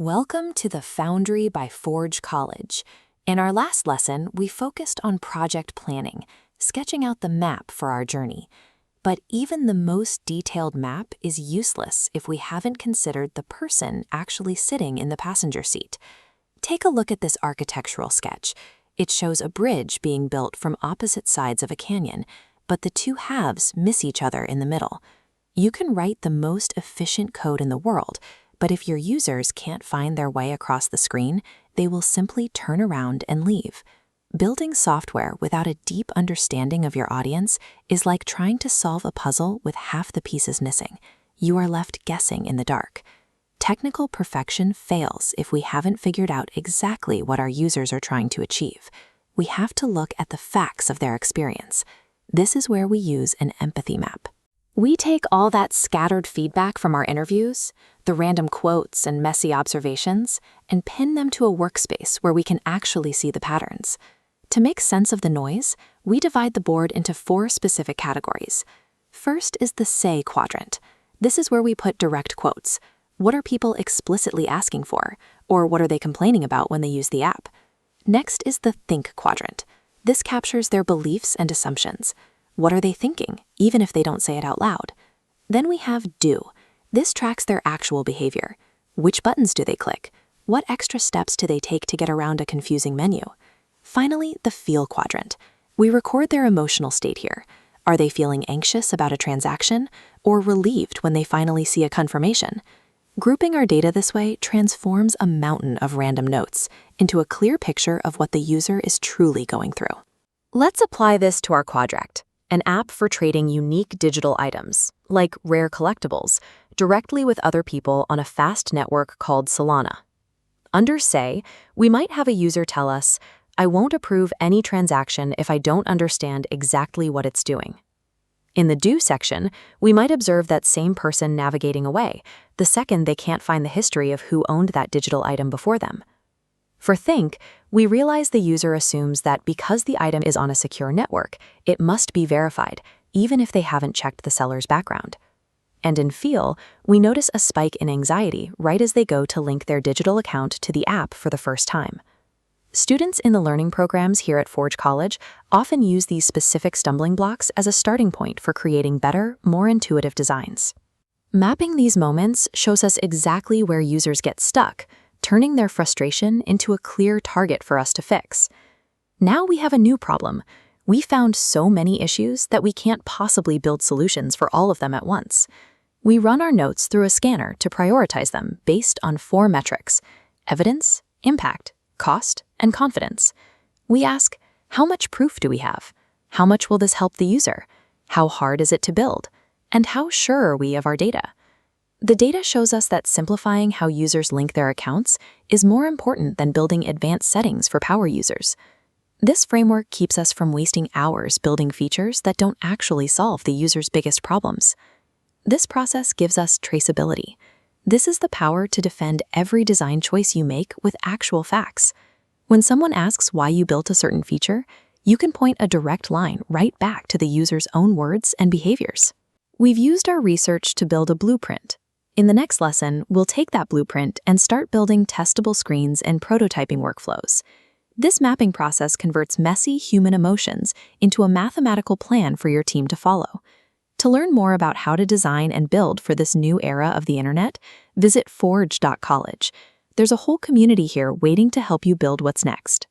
Welcome to the Foundry by Forge College. In our last lesson, we focused on project planning, sketching out the map for our journey. But even the most detailed map is useless if we haven't considered the person actually sitting in the passenger seat. Take a look at this architectural sketch. It shows a bridge being built from opposite sides of a canyon, but the two halves miss each other in the middle. You can write the most efficient code in the world, but if your users can't find their way across the screen, they will simply turn around and leave. Building software without a deep understanding of your audience is like trying to solve a puzzle with half the pieces missing. You are left guessing in the dark. Technical perfection fails if we haven't figured out exactly what our users are trying to achieve. We have to look at the facts of their experience. This is where we use an empathy map. We take all that scattered feedback from our interviews, the random quotes and messy observations, and pin them to a workspace where we can actually see the patterns. To make sense of the noise, we divide the board into 4 specific categories. First is the say quadrant. This is where we put direct quotes. What are people explicitly asking for, or what are they complaining about when they use the app? Next is the think quadrant. This captures their beliefs and assumptions. What are they thinking, even if they don't say it out loud? Then we have do. This tracks their actual behavior. Which buttons do they click? What extra steps do they take to get around a confusing menu? Finally, the feel quadrant. We record their emotional state here. Are they feeling anxious about a transaction, or relieved when they finally see a confirmation? Grouping our data this way transforms a mountain of random notes into a clear picture of what the user is truly going through. Let's apply this to our quadrant, an app for trading unique digital items, like rare collectibles, directly with other people on a fast network called Solana. Under Say, we might have a user tell us, "I won't approve any transaction if I don't understand exactly what it's doing." In the Do section, we might observe that same person navigating away the second they can't find the history of who owned that digital item before them. For Think, we realize the user assumes that because the item is on a secure network, it must be verified, even if they haven't checked the seller's background. And in Feel, we notice a spike in anxiety right as they go to link their digital account to the app for the first time. Students in the learning programs here at Forge College often use these specific stumbling blocks as a starting point for creating better, more intuitive designs. Mapping these moments shows us exactly where users get stuck, turning their frustration into a clear target for us to fix. Now we have a new problem. We found so many issues that we can't possibly build solutions for all of them at once. We run our notes through a scanner to prioritize them based on 4 metrics: evidence, impact, cost, and confidence. We ask, how much proof do we have? How much will this help the user? How hard is it to build? And how sure are we of our data? The data shows us that simplifying how users link their accounts is more important than building advanced settings for power users. This framework keeps us from wasting hours building features that don't actually solve the user's biggest problems. This process gives us traceability. This is the power to defend every design choice you make with actual facts. When someone asks why you built a certain feature, you can point a direct line right back to the user's own words and behaviors. We've used our research to build a blueprint. In the next lesson, we'll take that blueprint and start building testable screens and prototyping workflows. This mapping process converts messy human emotions into a mathematical plan for your team to follow. To learn more about how to design and build for this new era of the internet, visit forge.college. There's a whole community here waiting to help you build what's next.